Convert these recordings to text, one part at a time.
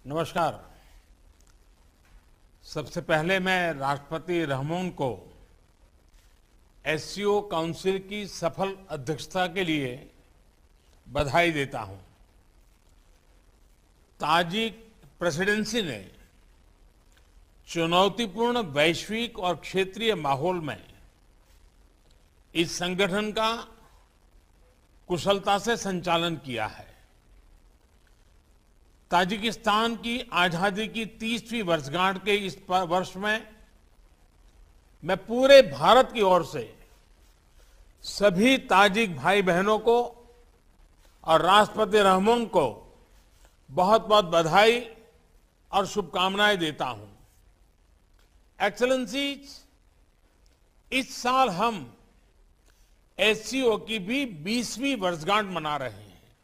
नमस्कार। सबसे पहले मैं राष्ट्रपति रहमोन को एससीओ काउंसिल की सफल अध्यक्षता के लिए बधाई देता हूं। ताजिक प्रेसिडेंसी ने चुनौतीपूर्ण वैश्विक और क्षेत्रीय माहौल में इस संगठन का कुशलता से संचालन किया है। ताजिकिस्तान की आजादी की 30वीं वर्षगांठ के इस वर्ष में मैं पूरे भारत की ओर से सभी ताजिक भाई बहनों को और राष्ट्रपति रहमोन को बहुत बहुत बधाई और शुभकामनाएं देता हूं। एक्सेलेंसीज, इस साल हम एससीओ की भी 20वीं वर्षगांठ मना रहे हैं।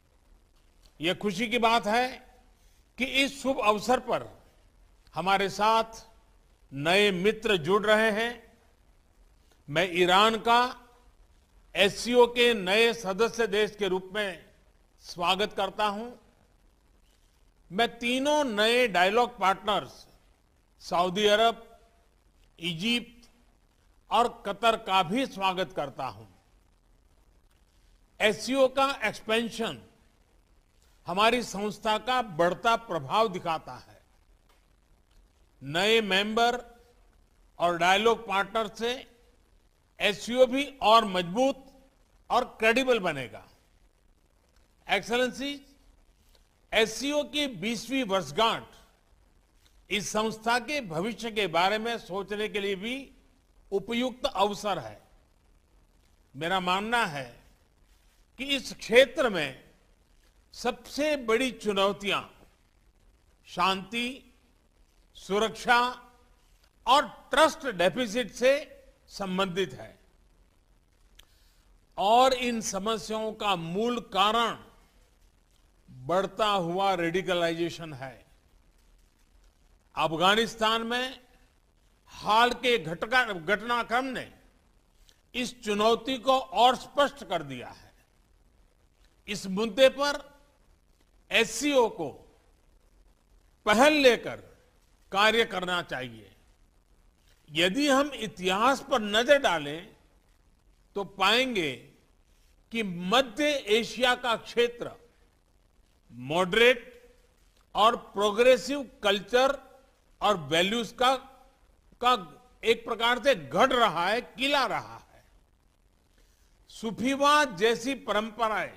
यह खुशी की बात है कि इस शुभ अवसर पर हमारे साथ नए मित्र जुड़ रहे हैं। मैं ईरान का एससीओ के नए सदस्य देश के रूप में स्वागत करता हूं। मैं तीनों नए डायलॉग पार्टनर्स सऊदी अरब, इजिप्ट और कतर का भी स्वागत करता हूं। एससीओ का एक्सपेंशन हमारी संस्था का बढ़ता प्रभाव दिखाता है। नए मेंबर और डायलॉग पार्टनर से एससीओ भी और मजबूत और क्रेडिबल बनेगा। एक्सेलेंसी, एससीओ की 20वीं वर्षगांठ इस संस्था के भविष्य के बारे में सोचने के लिए भी उपयुक्त अवसर है। मेरा मानना है कि इस क्षेत्र में सबसे बड़ी चुनौतियां शांति, सुरक्षा और ट्रस्ट डेफिसिट से संबंधित है और इन समस्याओं का मूल कारण बढ़ता हुआ रेडिकलाइजेशन है। अफगानिस्तान में हाल के घटनाक्रम ने इस चुनौती को और स्पष्ट कर दिया है। इस मुद्दे पर एससीओ को पहल लेकर कार्य करना चाहिए। यदि हम इतिहास पर नजर डालें तो पाएंगे कि मध्य एशिया का क्षेत्र मॉडरेट और प्रोग्रेसिव कल्चर और वैल्यूज का एक प्रकार से गढ़ रहा है, किला रहा है। सूफीवाद जैसी परंपराएं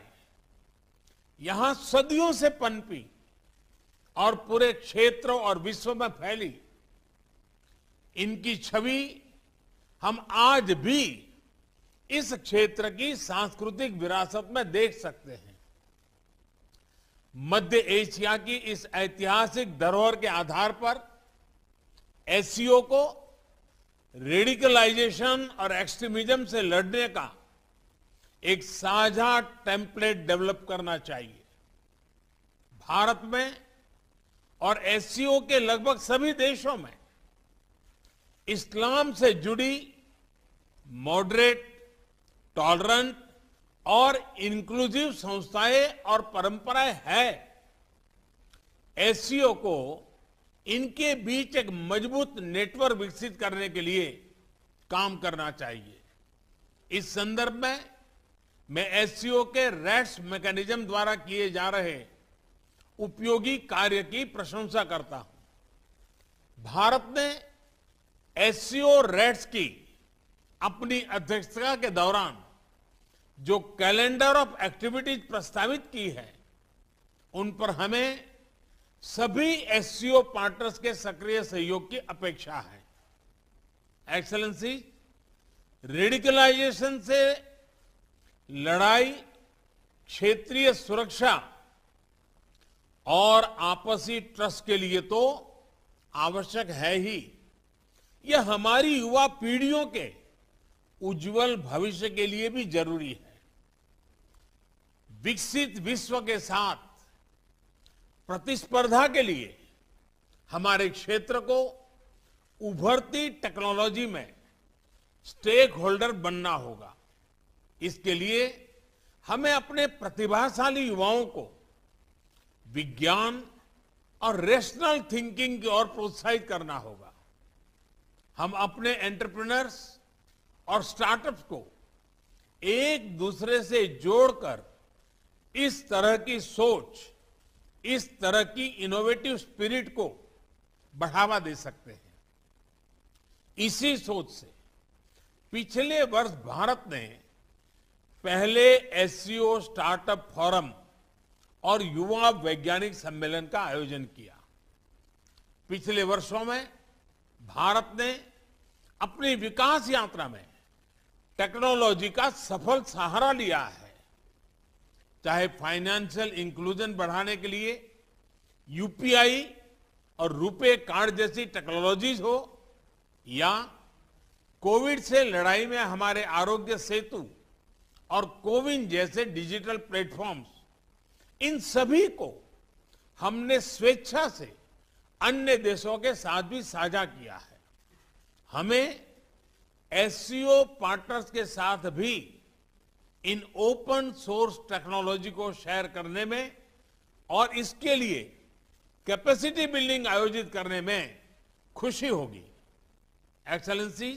यहां सदियों से पनपी और पूरे क्षेत्र और विश्व में फैली। इनकी छवि हम आज भी इस क्षेत्र की सांस्कृतिक विरासत में देख सकते हैं। मध्य एशिया की इस ऐतिहासिक धरोहर के आधार पर एससीओ को रेडिकलाइजेशन और एक्सट्रीमिज्म से लड़ने का एक साझा टेम्पलेट डेवलप करना चाहिए। भारत में और एससीओ के लगभग सभी देशों में इस्लाम से जुड़ी मॉडरेट, टॉलरेंट और इंक्लूसिव संस्थाएं और परंपराएं हैं। एससीओ को इनके बीच एक मजबूत नेटवर्क विकसित करने के लिए काम करना चाहिए। इस संदर्भ में मैं एससीओ के रैट्स मैकेनिज्म द्वारा किए जा रहे उपयोगी कार्य की प्रशंसा करता हूं। भारत ने एससीओ रैट्स की अपनी अध्यक्षता के दौरान जो कैलेंडर ऑफ एक्टिविटीज प्रस्तावित की है, उन पर हमें सभी एससीओ पार्टनर्स के सक्रिय सहयोग की अपेक्षा है। एक्सेलेंसी, रेडिकलाइजेशन से लड़ाई क्षेत्रीय सुरक्षा और आपसी ट्रस्ट के लिए तो आवश्यक है ही। यह हमारी युवा पीढ़ियों के उज्जवल भविष्य के लिए भी जरूरी है। विकसित विश्व के साथ प्रतिस्पर्धा के लिए हमारे क्षेत्र को उभरती टेक्नोलॉजी में स्टेक होल्डर बनना होगा। इसके लिए हमें अपने प्रतिभाशाली युवाओं को विज्ञान, और रेशनल थिंकिंग की ओर प्रोत्साहित करना होगा। हम अपने एंटरप्रेन्योर्स और स्टार्टअप्स को एक दूसरे से जोड़कर इस तरह की सोच, इस तरह की इनोवेटिव स्पिरिट को बढ़ावा दे सकते हैं। इसी सोच से पिछले वर्ष भारत ने पहले एससीओ स्टार्टअप फोरम और युवा वैज्ञानिक सम्मेलन का आयोजन किया। पिछले वर्षों में भारत ने अपनी विकास यात्रा में टेक्नोलॉजी का सफल सहारा लिया है। चाहे फाइनेंशियल इंक्लूजन बढ़ाने के लिए यूपीआई और रुपे कार्ड जैसी टेक्नोलॉजीज हो, या कोविड से लड़ाई में हमारे आरोग्य सेतु और कोविन जैसे डिजिटल प्लेटफॉर्म्स, इन सभी को हमने स्वेच्छा से अन्य देशों के साथ भी साझा किया है। हमें एससीओ पार्टनर्स के साथ भी इन ओपन सोर्स टेक्नोलॉजी को शेयर करने में और इसके लिए कैपेसिटी बिल्डिंग आयोजित करने में खुशी होगी। एक्सेलेंसी,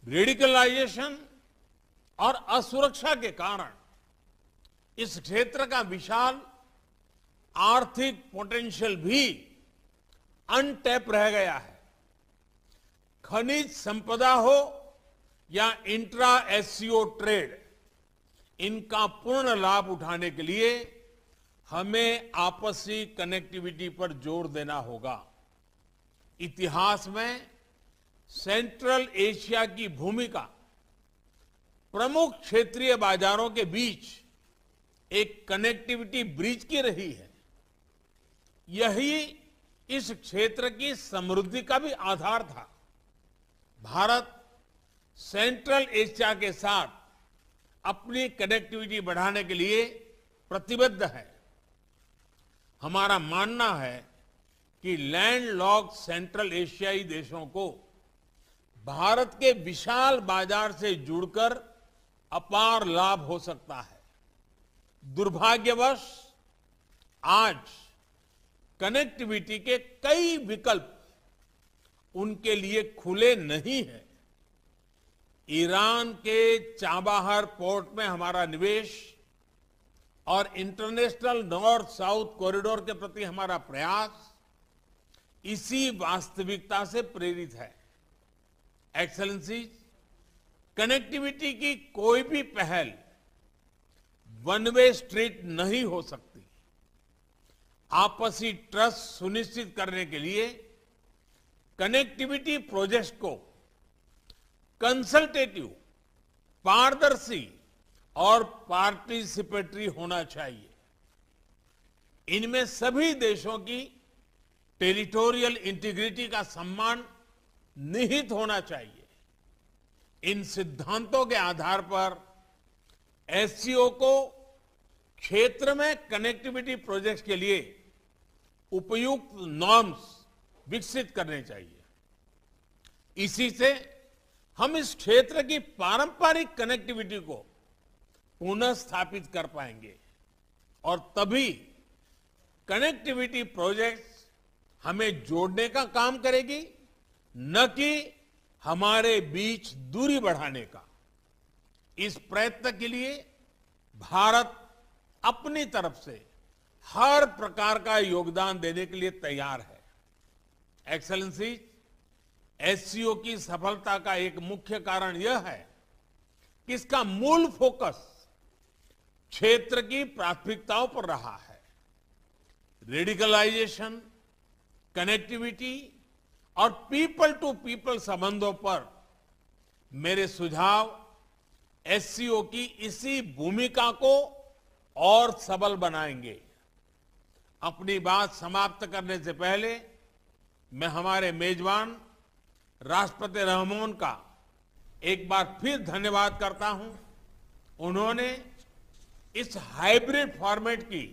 रेडिकलाइजेशन और असुरक्षा के कारण इस क्षेत्र का विशाल आर्थिक पोटेंशियल भी अनटैप रह गया है। खनिज संपदा हो या इंट्रा एससीओ ट्रेड, इनका पूर्ण लाभ उठाने के लिए हमें आपसी कनेक्टिविटी पर जोर देना होगा। इतिहास में सेंट्रल एशिया की भूमिका प्रमुख क्षेत्रीय बाजारों के बीच एक कनेक्टिविटी ब्रिज की रही है। यही इस क्षेत्र की समृद्धि का भी आधार था। भारत सेंट्रल एशिया के साथ अपनी कनेक्टिविटी बढ़ाने के लिए प्रतिबद्ध है। हमारा मानना है कि लैंडलॉक्ड सेंट्रल एशियाई देशों को भारत के विशाल बाजार से जुड़कर अपार लाभ हो सकता है। दुर्भाग्यवश आज कनेक्टिविटी के कई विकल्प उनके लिए खुले नहीं हैं। ईरान के चाबाहर पोर्ट में हमारा निवेश और इंटरनेशनल नॉर्थ साउथ कॉरिडोर के प्रति हमारा प्रयास इसी वास्तविकता से प्रेरित है। एक्सेलेंसी, कनेक्टिविटी की कोई भी पहल वन वे स्ट्रीट नहीं हो सकती। आपसी ट्रस्ट सुनिश्चित करने के लिए कनेक्टिविटी प्रोजेक्ट को कंसल्टेटिव, पारदर्शी और पार्टिसिपेटरी होना चाहिए। इनमें सभी देशों की टेरिटोरियल इंटीग्रिटी का सम्मान निहित होना चाहिए। इन सिद्धांतों के आधार पर एससीओ को क्षेत्र में कनेक्टिविटी प्रोजेक्ट्स के लिए उपयुक्त नॉर्म्स विकसित करने चाहिए। इसी से हम इस क्षेत्र की पारंपरिक कनेक्टिविटी को पुनः स्थापित कर पाएंगे और तभी कनेक्टिविटी प्रोजेक्ट्स हमें जोड़ने का काम करेगी, न कि हमारे बीच दूरी बढ़ाने का। इस प्रयत्न के लिए भारत अपनी तरफ से हर प्रकार का योगदान देने के लिए तैयार है। एक्सेलेंसी, एससीओ की सफलता का एक मुख्य कारण यह है कि इसका मूल फोकस क्षेत्र की प्राथमिकताओं पर रहा है। रेडिकलाइजेशन, कनेक्टिविटी और पीपल टू पीपल संबंधों पर मेरे सुझाव एससीओ की इसी भूमिका को और सबल बनाएंगे। अपनी बात समाप्त करने से पहले मैं हमारे मेजबान राष्ट्रपति रहमोन का एक बार फिर धन्यवाद करता हूं। उन्होंने इस हाइब्रिड फॉर्मेट की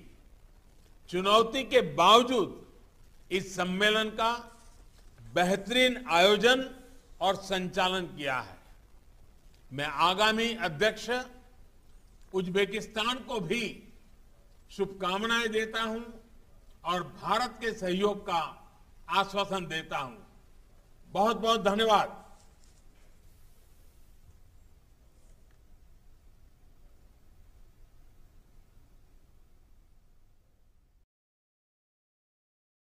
चुनौती के बावजूद इस सम्मेलन का बेहतरीन आयोजन और संचालन किया है। मैं आगामी अध्यक्ष उज्बेकिस्तान को भी शुभकामनाएं देता हूं और भारत के सहयोग का आश्वासन देता हूं। बहुत बहुत धन्यवाद।